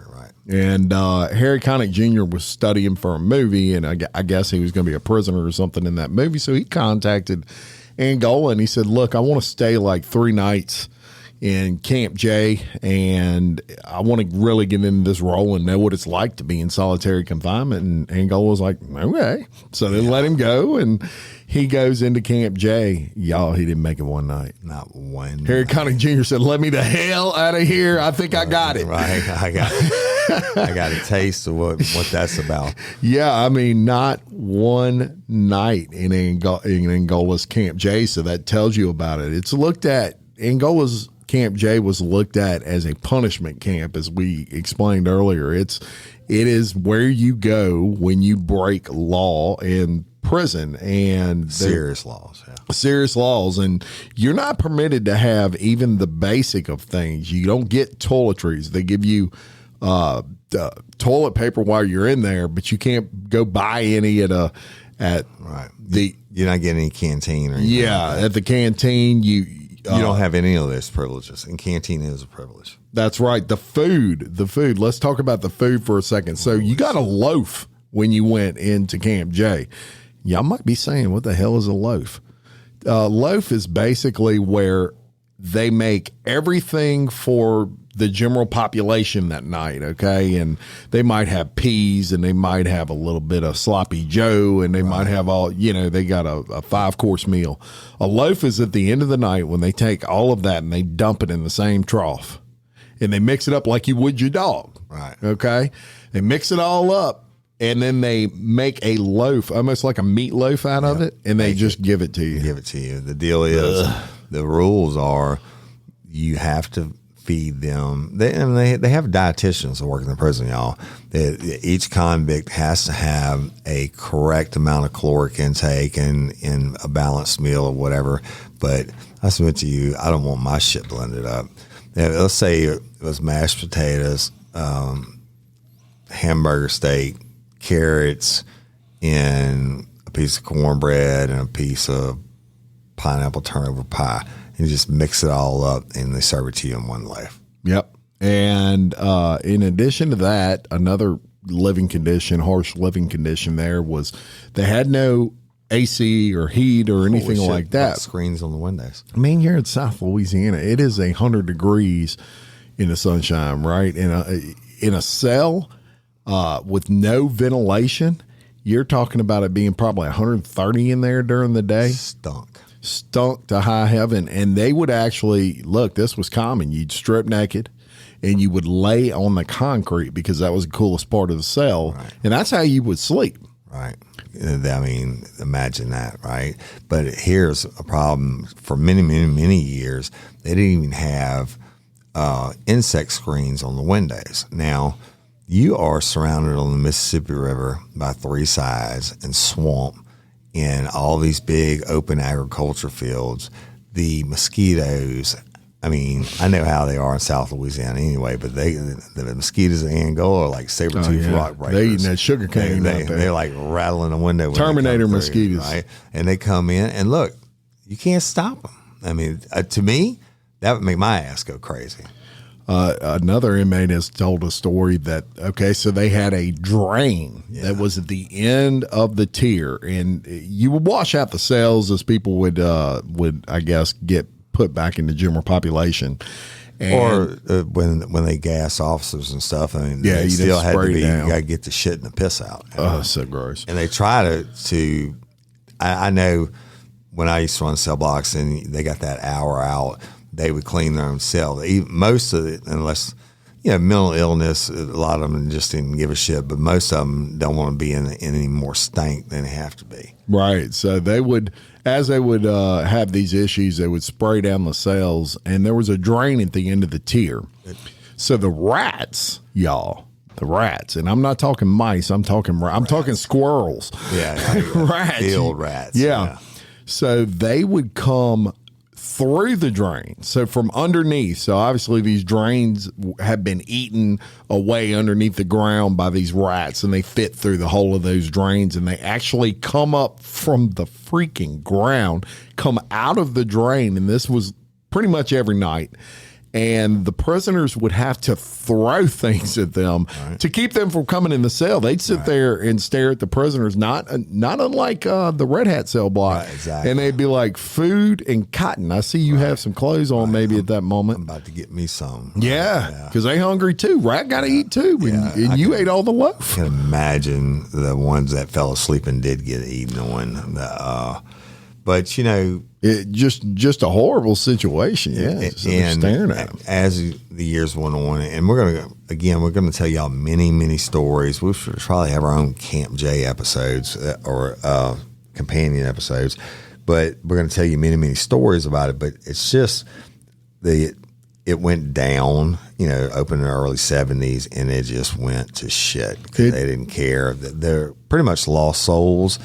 Right. And Harry Connick Jr. was studying for a movie, and I guess he was going to be a prisoner or something in that movie. So he contacted Angola, and he said, look, I want to stay like 3 nights in Camp J, and I want to really get into this role and know what it's like to be in solitary confinement. And Angola was like, okay. So they let him go, and he goes into Camp J. Y'all, he didn't make it one night. Not one. Harry Connick Jr. said, let me the hell out of here. I think I got it. Right. I got a taste of what that's about. Yeah, I mean, not one night in Angola's Camp J, so that tells you about it. It's looked at, Angola's Camp J was looked at as a punishment camp, as we explained earlier. It is where you go when you break law in prison, and serious laws. Yeah. Serious laws, and you're not permitted to have even the basic of things. You don't get toiletries. They give you toilet paper while you're in there, but you can't go buy any at right. You're not getting any canteen or anything. Yeah, at the canteen you don't have any of those privileges, and canteen is a privilege. That's right. The food. Let's talk about the food for a second. So you got a loaf when you went into Camp J. Y'all might be saying, what the hell is a loaf? Loaf is basically where they make everything for the general population that night, okay? And they might have peas, and they might have a little bit of sloppy Joe, and they might have they got a 5-course meal. A loaf is at the end of the night when they take all of that and they dump it in the same trough, and they mix it up like you would your dog, right? Okay? They mix it all up, and then they make a loaf, almost like a meatloaf out of it, and they just give it to you. The deal is, the rules are, you have to feed them. They have dietitians that work in the prison, y'all. Each convict has to have a correct amount of caloric intake and in a balanced meal or whatever. But I submit to you, I don't want my shit blended up. Let's say it was mashed potatoes, hamburger steak, carrots, and a piece of cornbread and a piece of pineapple turnover pie. You just mix it all up, and they serve it to you in one loaf. Yep. And in addition to that, another harsh living condition there was they had no AC or heat or anything like that. Screens on the windows. I mean, here in South Louisiana, it is 100 degrees in the sunshine, right? In a cell with no ventilation, you're talking about it being probably 130 in there during the day. Stunk to high heaven. And they would actually, look, this was common. You'd strip naked and you would lay on the concrete because that was the coolest part of the cell. Right. And that's how you would sleep. Right. I mean, imagine that, right? But here's a problem. For many, many, many years, they didn't even have insect screens on the windows. Now, you are surrounded on the Mississippi River by three sides and swamp and all these big open agriculture fields. The mosquitoes, I mean, I know how they are in South Louisiana anyway, but the mosquitoes in Angola are like saber-toothed rock breakers. They eating that sugar cane out there. They're like rattling the window. Terminator mosquitoes. Right? And they come in, and look, you can't stop them. I mean, to me, that would make my ass go crazy. Another inmate has told a story that, okay, so they had a drain that was at the end of the tier, and you would wash out the cells as people would I guess, get put back into general population. And or when they gas officers and stuff, I mean, yeah, they you still just had to spray be, down. you got to get the shit and the piss out. Oh, so gross. And they try to I know when I used to run cell blocks and they got that hour out, they would clean their own cell. Most of it, unless, mental illness, a lot of them just didn't give a shit, but most of them don't want to be in any more stank than they have to be. Right. So they would, as they would have these issues, they would spray down the cells, and there was a drain at the end of the tier. So the rats, and I'm not talking mice, I'm talking squirrels. Yeah. Rats. Field rats. Yeah. So they would come through the drain. So from underneath. So obviously these drains have been eaten away underneath the ground by these rats, and they fit through the hole of those drains, and they actually come up from the freaking ground, come out of the drain. And this was pretty much every night. And the prisoners would have to throw things at them to keep them from coming in the cell. They'd sit there and stare at the prisoners, not unlike the Red Hat cell block. Right, exactly. And they'd be like, food and cotton. I see you have some clothes on maybe at that moment. I'm about to get me some. Yeah, because they hungry too. Rat got to eat too. And you ate all the loaf. I can imagine the ones that fell asleep and did get eaten on. But it just a horrible situation. Yeah, so they're staring at them. As the years went on, and we're gonna tell y'all many, many stories. We should probably have our own Camp J episodes or companion episodes, but we're gonna tell you many, many stories about it. But it's just it went down, opened in the early 70s, and it just went to shit because they didn't care. They're pretty much lost souls.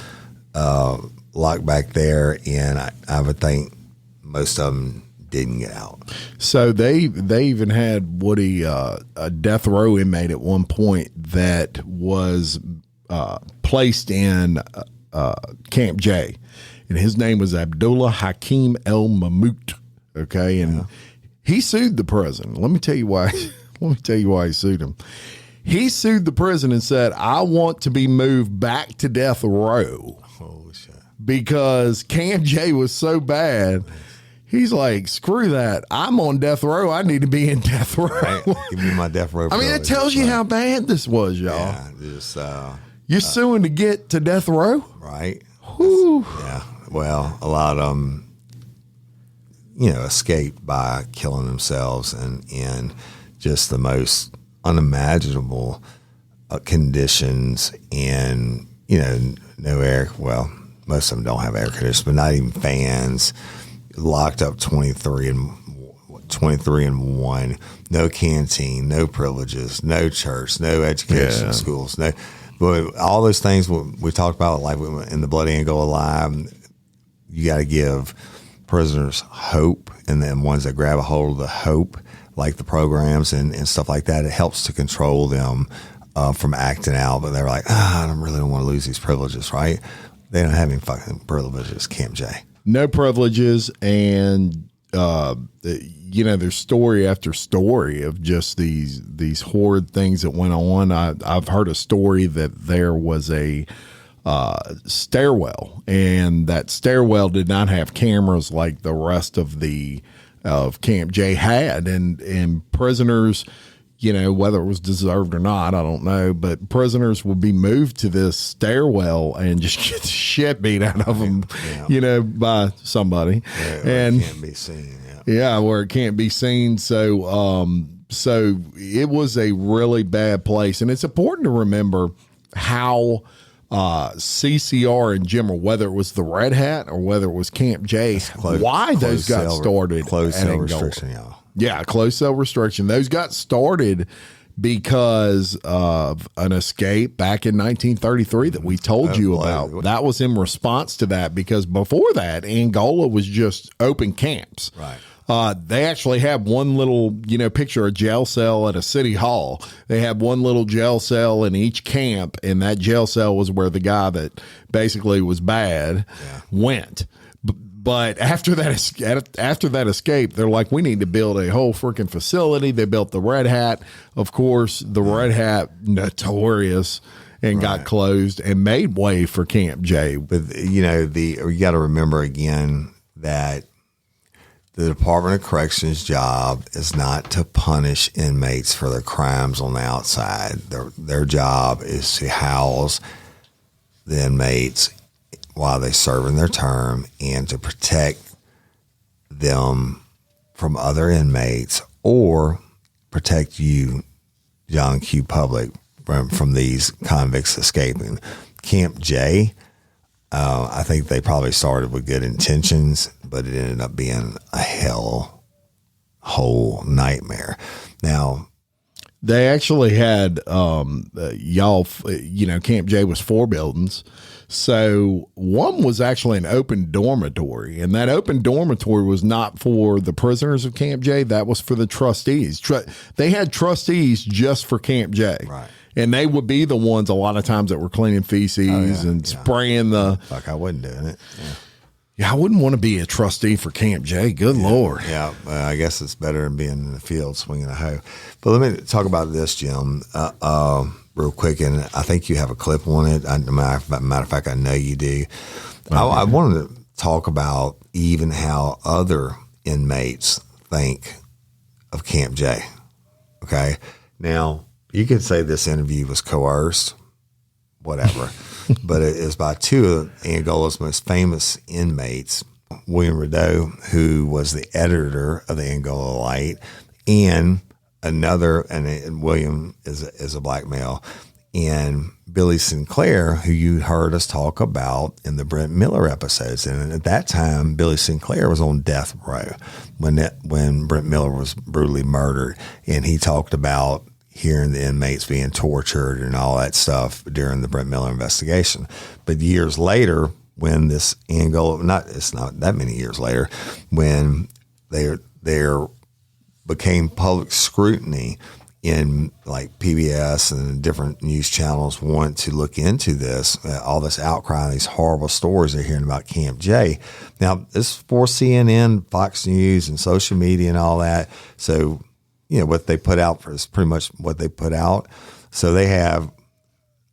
Locked back there, and I would think most of them didn't get out. So they even had Woody, a death row inmate at one point that was placed in Camp J, and his name was Abdullah Hakim El Mahmoud. Okay, and he sued the prison. Let me tell you why. Let me tell you why he sued him. He sued the prison and said, "I want to be moved back to death row." Holy shit. Because Camp J was so bad, he's like, screw that. I'm on death row. I need to be in death row. Right. Give me my death row. I mean, it tells you how bad this was, y'all. Yeah, just you're suing to get to death row? Right. Whew. Yeah. Well, a lot of them, escaped by killing themselves and just the most unimaginable conditions and, no air. Well, most of them don't have air conditioners, but not even fans. Locked up 23 and 1. No canteen, no privileges, no church, no education schools. No, but all those things we talked about, like in the Bloody Angola Live, you got to give prisoners hope, and then ones that grab a hold of the hope, like the programs and stuff like that, it helps to control them from acting out. But they're like, I don't really want to lose these privileges, right? They don't have any fucking privileges, Camp J. No privileges, and there's story after story of just these horrid things that went on. I've heard a story that there was a stairwell, and that stairwell did not have cameras like the rest of Camp J had, and prisoners, whether it was deserved or not, I don't know. But prisoners would be moved to this stairwell and just get the shit beat out of them, by somebody. And it can't be seen. Yeah, where it can't be seen. So, so it was a really bad place. And it's important to remember how CCR in general, whether it was the Red Hat or whether it was Camp J, why those got started. Closed cell Angola. restriction, y'all. Yeah, closed cell restriction. Those got started because of an escape back in 1933 that we told you about. That was in response to that, because before that, Angola was just open camps. Right. They actually had one little, picture of jail cell at a city hall. They had one little jail cell in each camp, and that jail cell was where the guy that basically was bad went. But after that escape, they're like, we need to build a whole freaking facility. They built the Red Hat, of course, the Red Hat, notorious, and got closed and made way for Camp J. But you got to remember again that the Department of Corrections' job is not to punish inmates for their crimes on the outside. Their job is to house the inmates while they're serving their term and to protect them from other inmates or protect you, John Q. Public, from these convicts escaping. Camp J, I think they probably started with good intentions, but it ended up being a whole nightmare. Now, they actually had Camp J was 4 buildings. So one was actually an open dormitory, and that open dormitory was not for the prisoners of Camp J. That was for the trustees. They had trustees just for Camp J. Right. And they would be the ones a lot of times that were cleaning feces and spraying the. Fuck, I wasn't doing it. Yeah, I wouldn't want to be a trustee for Camp J. Good Lord. Yeah, I guess it's better than being in the field swinging a hoe. But let me talk about this, Jim, real quick. And I think you have a clip on it. Matter of fact, I know you do. I wanted to talk about even how other inmates think of Camp J. Okay? Now, you could say this interview was coerced, whatever. But it is by 2 of Angola's most famous inmates, William Rideau, who was the editor of the Angola Light, and William is a black male, and Billy Sinclair, who you heard us talk about in the Brent Miller episodes. And at that time, Billy Sinclair was on death row when Brent Miller was brutally murdered, and he talked about hearing the inmates being tortured and all that stuff during the Brent Miller investigation. But years later, when this Angola, it's not that many years later, when there became public scrutiny in like PBS and different news channels want to look into this, all this outcry, these horrible stories they're hearing about Camp J. Now, this is for CNN, Fox News, and social media and all that. So, what they put out is pretty much what they put out. So they have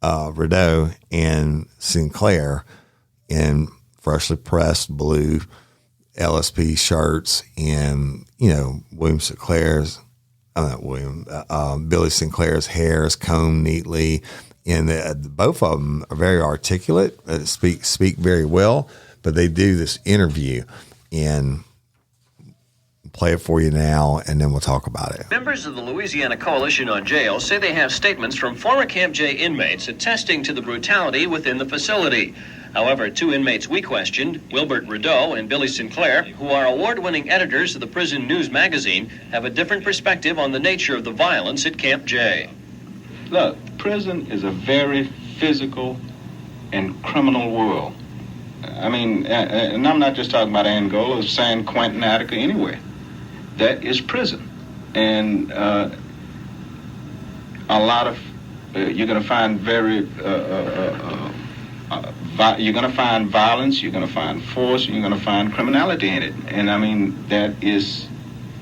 Rideau and Sinclair in freshly pressed blue LSP shirts, and Billy Sinclair's hair is combed neatly, and both of them are very articulate, speak very well. But they do this interview and play it for you now, and then we'll talk about it. Members of the Louisiana Coalition on Jail say they have statements from former Camp J inmates attesting to the brutality within the facility. However, 2 inmates we questioned, Wilbert Rideau and Billy Sinclair, who are award-winning editors of the Prison News magazine, have a different perspective on the nature of the violence at Camp J. Look, prison is a very physical and criminal world. I mean, and I'm not just talking about Angola, San Quentin, Attica, anywhere. That is prison. And a lot of, you're going to find you're going to find violence, you're going to find force, you're going to find criminality in it. And I mean, that is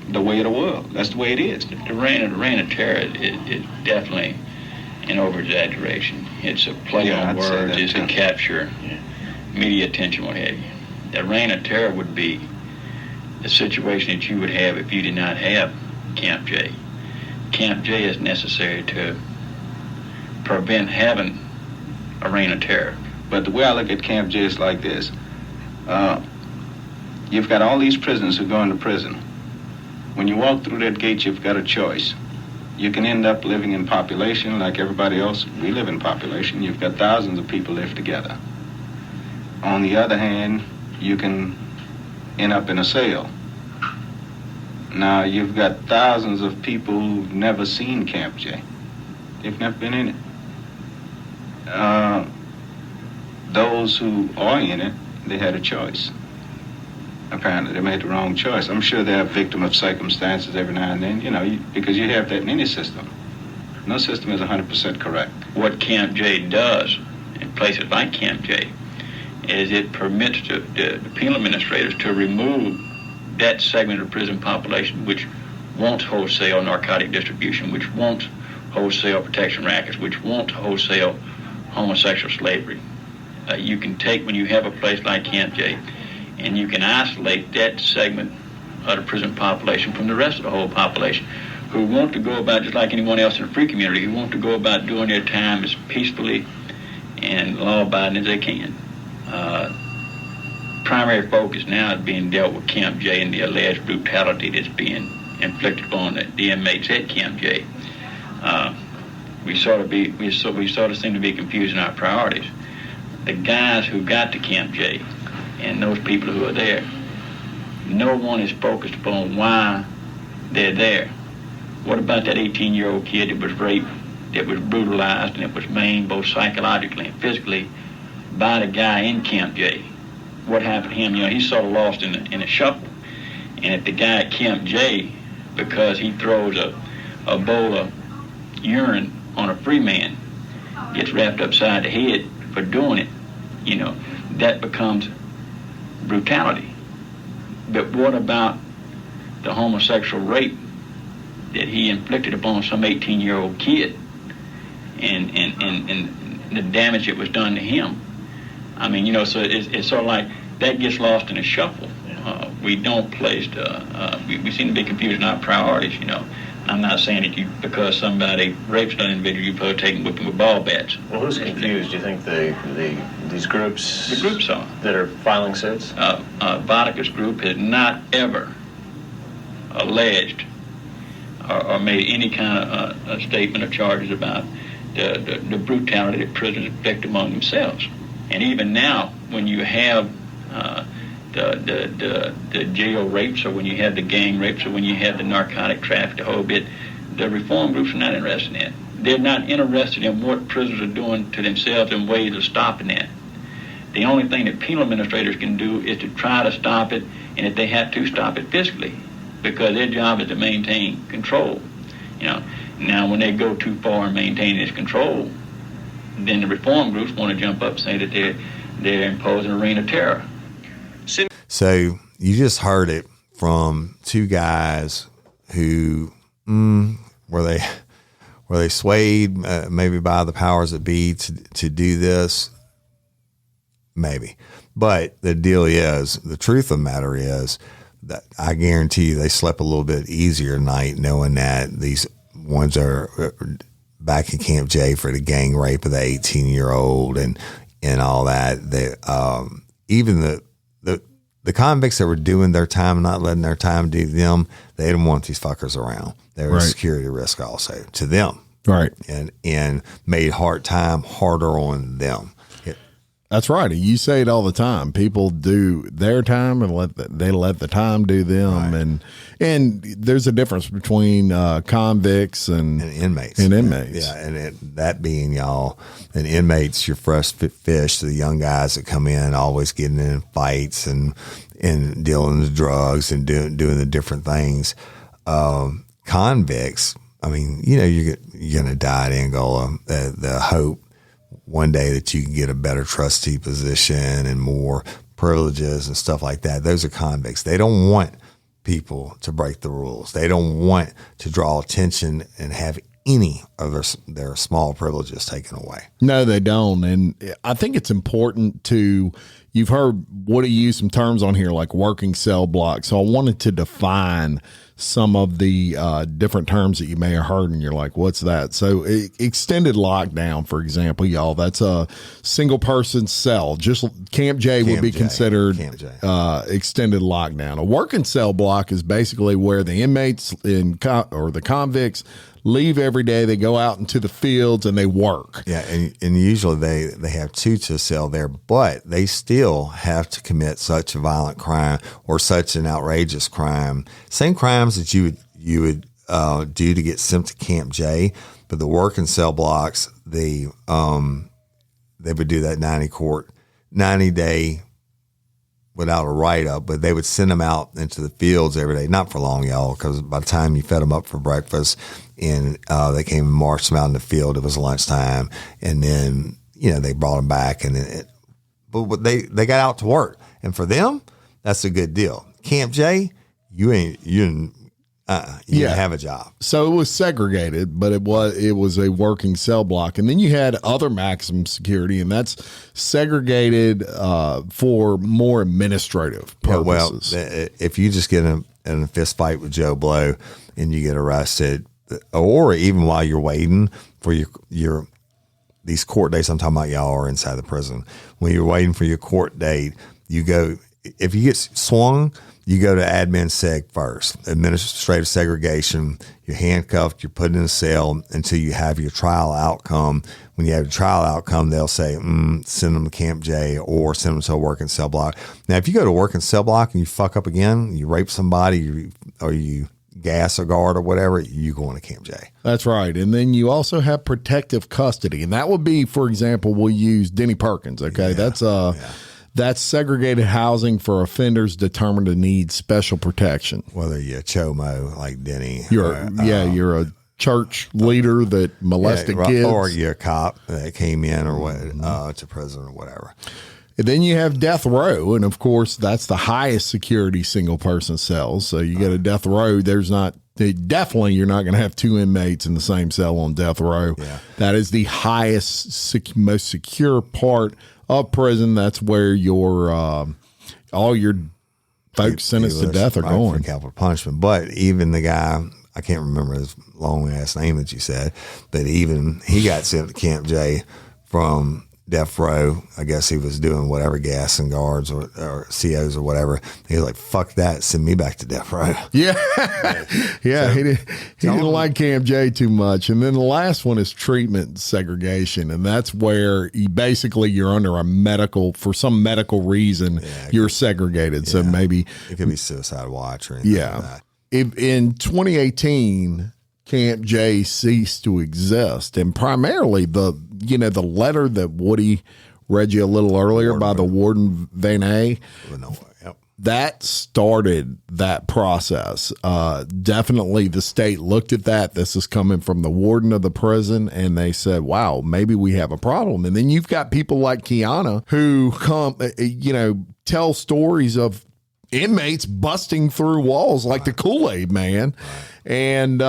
the way of the world. That's the way it is. The reign of terror is definitely an over-exaggeration. It's a play on words. It's to capture media attention, what have you. The reign of terror would be the situation that you would have if you did not have Camp J. Camp J is necessary to prevent having a reign of terror. But the way I look at Camp J is like this. You've got all these prisoners who go into prison. When you walk through that gate, you've got a choice. You can end up living in population like everybody else. We live in population. You've got thousands of people live together. On the other hand, you can end up in a cell. Now, you've got thousands of people who've never seen Camp J. They've never been in it. Those who are in it, they had a choice. Apparently, they made the wrong choice. I'm sure they're a victim of circumstances every now and then, because you have that in any system. No system is 100% correct. What Camp J does in places like Camp J is it permits the penal administrators to remove that segment of prison population which wants wholesale narcotic distribution, which wants wholesale protection rackets, which wants wholesale homosexual slavery. You can take, when you have a place like Camp J, and you can isolate that segment of the prison population from the rest of the whole population, who want to go about, just like anyone else in a free community, who want to go about doing their time as peacefully and law-abiding as they can. Primary focus now is being dealt with Camp J and the alleged brutality that's being inflicted upon the inmates at Camp J. We sort of seem to be confusing our priorities. The guys who got to Camp J and those people who are there, no one is focused upon why they're there. What about that 18-year-old kid that was raped, that was brutalized, and that was maimed both psychologically and physically by the guy in Camp J? What happened to him? He's sort of lost in a shuffle. And if the guy at Camp J, because he throws a bowl of urine on a free man, gets wrapped upside the head for doing it, that becomes brutality. But what about the homosexual rape that he inflicted upon some 18-year-old kid and the damage that was done to him? I mean, so it's sort of like that gets lost in a shuffle. We don't place we seem to be confusing our priorities, I'm not saying that because somebody rapes an individual, you're supposed to take and whip them with ball bats. Well, who's confused? Do you think these groups? The groups are. That are filing suits? Vodka's group has not ever alleged or made any kind of a statement or charges about the brutality that prisoners inflict among themselves. And even now, when you have the jail rapes, or when you have the gang rapes, or when you have the narcotic traffic, the whole bit, the reform groups are not interested in that. They're not interested in what prisoners are doing to themselves and ways of stopping that. The only thing that penal administrators can do is to try to stop it, and if they have to, stop it physically, because their job is to maintain control. Now when they go too far in maintaining this control, then the reform groups want to jump up and say that they're imposing a reign of terror. So you just heard it from two guys who were they swayed maybe by the powers that be to do this, maybe. But the deal is, the truth of the matter is that I guarantee you they slept a little bit easier tonight knowing that these ones are back in Camp J for the gang rape of the 18-year-old and all that. They, even the convicts that were doing their time and not letting their time do them, they didn't want these fuckers around. They were a security risk also to them. Right. And made hard time harder on them. That's right. You say it all the time. People do their time and they let the time do them. Right. And there's a difference between convicts and inmates. Yeah. And that being y'all, and inmates, your fresh fish to the young guys that come in, always getting in fights and dealing with drugs and doing the different things. Convicts, I mean, you're going to die at Angola. The hope one day that you can get a better trustee position and more privileges and stuff like that. Those are convicts. They don't want people to break the rules. They don't want to draw attention and have any of their small privileges taken away. No, they don't. And I think it's important you've heard Woody use some terms on here like working cell blocks. So I wanted to define some of the different terms that you may have heard, and you're like, what's that? So extended lockdown, for example, y'all, that's a single person cell. Just Camp J would be considered extended lockdown. A working cell block is basically where the inmates or the convicts leave every day. They go out into the fields and they work. Yeah, and usually they have two to a cell there, but they still have to commit such a violent crime or such an outrageous crime. Same crimes that you would do to get sent to Camp J, but the working cell blocks, they would do that 90 day without a write-up, but they would send them out into the fields every day, not for long, y'all, because by the time you fed them up for breakfast and they came and marched them out in the field, it was lunchtime, and then, they brought them back, and but they got out to work. And for them, that's a good deal. Camp J, you didn't have a job. So it was segregated, but it was a working cell block. And then you had other maximum security, and that's segregated for more administrative purposes. Yeah, well, if you just get in a fist fight with Joe Blow and you get arrested, or even while you're waiting for your these court dates, I'm talking about y'all are inside the prison. When you're waiting for your court date, you go, if you get swung, you go to admin seg first, administrative segregation. You're handcuffed, you're put in a cell until you have your trial outcome. When you have your trial outcome, they'll say, send them to Camp J or send them to a working cell block. Now, if you go to a working cell block and you fuck up again, you rape somebody or you gas a guard or whatever, you going to Camp J. That's right. And then you also have protective custody. And that would be, for example, we'll use Denny Perkins. Okay. Yeah, that's segregated housing for offenders determined to need special protection. Whether you're a chomo like Denny. You're a church leader that molested kids. Or you're a cop that came in or what to prison or whatever. And then you have death row. And, of course, that's the highest security single-person cells. So you get a death row. Definitely you're not going to have two inmates in the same cell on death row. Yeah. That is the highest, most secure part of prison. That's where all your folks sentenced to death are going. For capital punishment. But even the guy, I can't remember his long ass name that you said, but even he got sent to Camp J from death row. I guess he was doing whatever, gas and guards or COs or whatever. He was like, fuck that, send me back to death row. Yeah. Yeah. So, he didn't like Camp J too much. And then the last one is treatment segregation. And that's where you're under for some medical reason, you're segregated. Yeah. So maybe it could be suicide watch or anything like that. In 2018, Camp J ceased to exist, and primarily the letter that Woody read you a little earlier by the warden Van A. That started that process. Definitely, the state looked at that. This is coming from the warden of the prison, and they said, "Wow, maybe we have a problem." And then you've got people like Kiana who come, tell stories of inmates busting through walls like the Kool-Aid Man and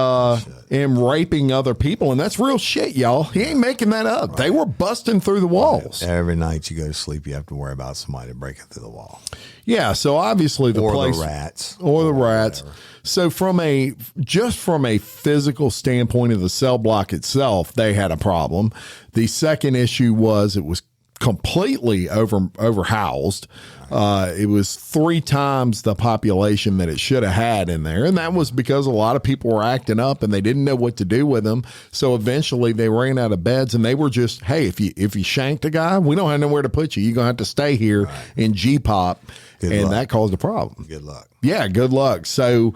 raping other people. And that's real shit, y'all. He ain't making that up. Right. They were busting through the walls. Every night you go to sleep, you have to worry about somebody breaking through the wall. Yeah, so obviously the rats. So from a physical standpoint of the cell block itself, they had a problem. The second issue was it was completely overhoused. It was 3 times the population that it should have had in there. And that was because a lot of people were acting up and they didn't know what to do with them. So eventually they ran out of beds and they were just, hey, if you shanked a guy, we don't have nowhere to put you. You're going to have to stay here in G-pop. And that caused a problem. Good luck. Yeah, good luck. So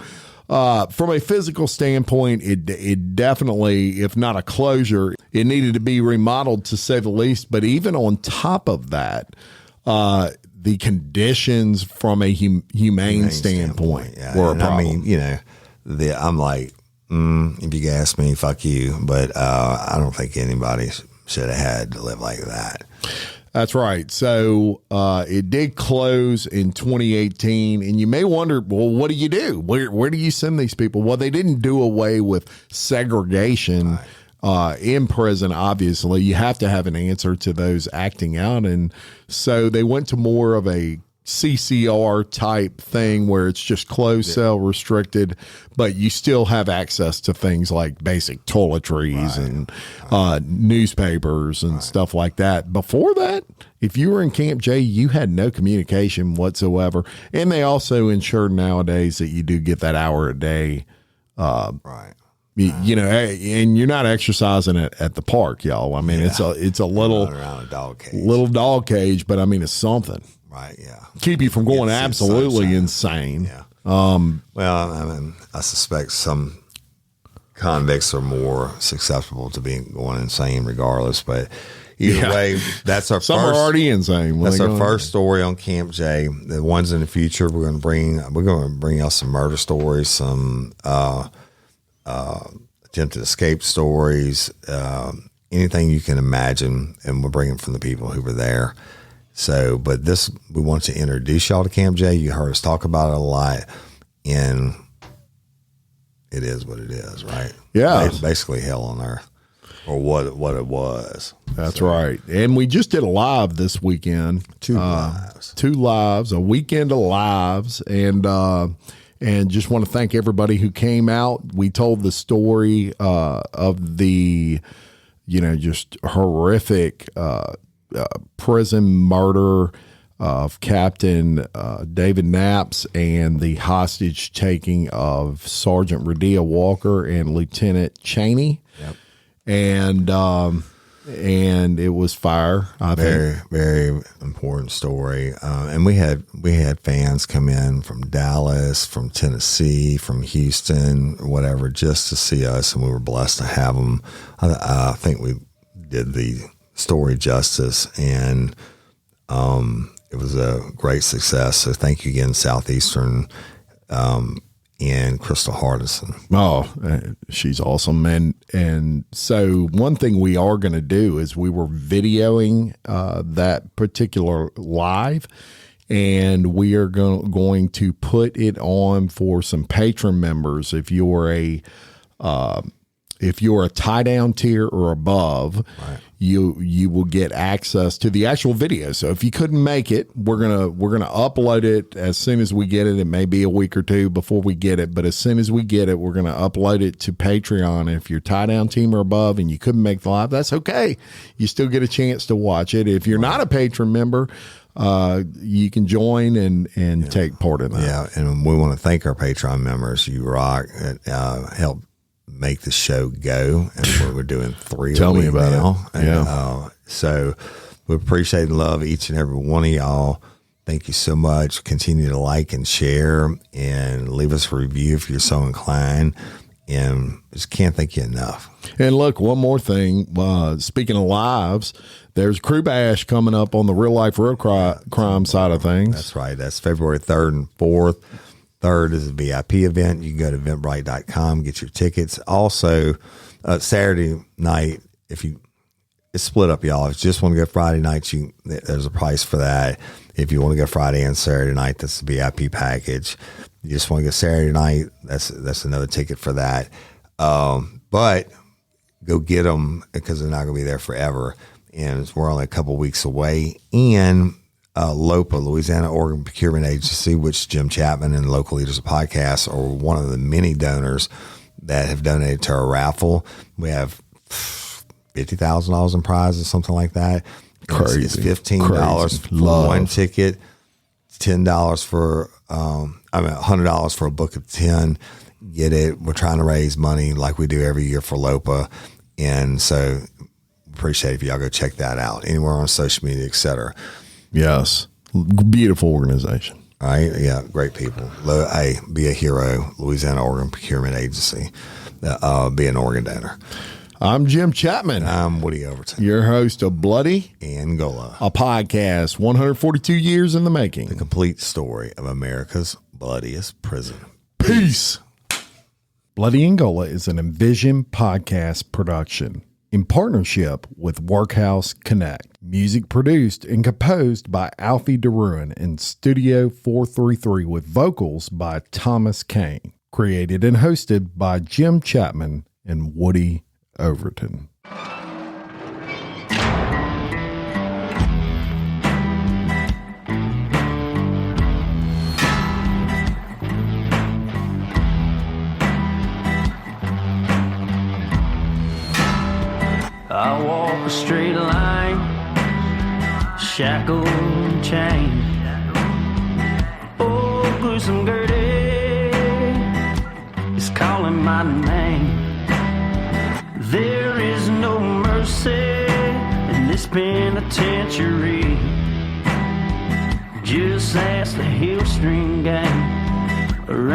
from a physical standpoint, it definitely, if not a closure, it needed to be remodeled to say the least. But even on top of that, the conditions from a humane standpoint were a problem. I mean, I'm like, if you ask me, fuck you. But I don't think anybody should have had to live like that. That's right. So it did close in 2018, and you may wonder, well, what do you do? Where do you send these people? Well, they didn't do away with segregation in prison. Obviously, you have to have an answer to those acting out, and so they went to more of a CCR type thing where it's just closed cell restricted, but you still have access to things like basic toiletries and newspapers and stuff like that. Before that, if you were in Camp J, you had no communication whatsoever. And they also ensure nowadays that you do get that hour a day. You know, and you're not exercising at the park, y'all. I mean, it's a little around a dog cage. little dog cage, but I mean, it's something. Right, yeah. Keep you from going absolutely insane. Yeah. Well, I mean, I suspect some convicts are more susceptible to going insane regardless, but either way, that's our Some first. are already insane. That's our first story on Camp J. The ones in the future we're going to bring y'all some murder stories, some attempted escape stories, anything you can imagine, and we'll bring them from the people who were there. So, but we want to introduce y'all to Camp J. You heard us talk about it a lot, and it is what it is, right? Yeah. It's basically hell on earth, or what it was. That's right. And we just did a live this weekend. Two lives, a weekend of lives, and just want to thank everybody who came out. We told the story of the, just horrific prison murder of Captain David Knapp's and the hostage taking of Sergeant Radia Walker and Lieutenant Cheney. Yep. And it was fire. Very, very important story. And we had fans come in from Dallas, from Tennessee, from Houston, whatever, just to see us, and we were blessed to have them. I think we did the story justice, and it was a great success. So thank you again, Southeastern, and Crystal Hardison. Oh, she's awesome. And so one thing we are going to do is we were videoing that particular live, and we are going to put it on for some patron members. If you're a tie down tier or above, right, you will get access to the actual video. So if you couldn't make it, we're gonna upload it as soon as we get it. It may be a week or two before we get it, but as soon as we get it, we're gonna upload it to Patreon. And if you're tie down team or above and you couldn't make the live, that's okay. You still get a chance to watch it. If you're not a patron member, you can join and take part in that. Yeah, and we want to thank our Patreon members. You rock. Help make the show go, and we're doing 3 Tell me about now. it. Yeah. So we appreciate and love each and every one of y'all. Thank you so much. Continue to like and share, and leave us a review if you're so inclined. And just can't thank you enough. And look, one more thing. Speaking of lives, there's Crew Bash coming up on the real life real crime side of things. That's right. That's February 3rd and 4th. 3rd is a VIP event. You can go to eventbrite.com, get your tickets. Also, Saturday night, it's split up, y'all. If you just want to go Friday night, there's a price for that. If you want to go Friday and Saturday night, that's the VIP package. You just want to go Saturday night, that's another ticket for that. But go get them, because they're not going to be there forever. And we're only a couple weeks away. And LOPA, Louisiana Organ Procurement Agency, which Jim Chapman and Local Leaders of Podcasts are one of the many donors that have donated to our raffle. We have $50,000 in prizes, something like that. Crazy. It's $15 for one ticket, $10 for $100 for a book of 10. Get it? We're trying to raise money like we do every year for LOPA, and so appreciate if y'all go check that out anywhere on social media, etc. Yes. Beautiful organization. All right. Yeah. Great people. Hey, be a hero. Louisiana Organ Procurement Agency. Be an organ donor. I'm Jim Chapman. I'm Woody Overton. Your host of Bloody Angola, a podcast 142 years in the making. The complete story of America's bloodiest prison. Peace. Bloody Angola is an Envision podcast production in partnership with Workhouse Connect. Music produced and composed by Alfie DeRuin in Studio 433 with vocals by Thomas Kane. Created and hosted by Jim Chapman and Woody Overton. shackled and chained. Oh, gruesome Gertie is calling my name. There is no mercy in this penitentiary. Just ask the Hill String Gang or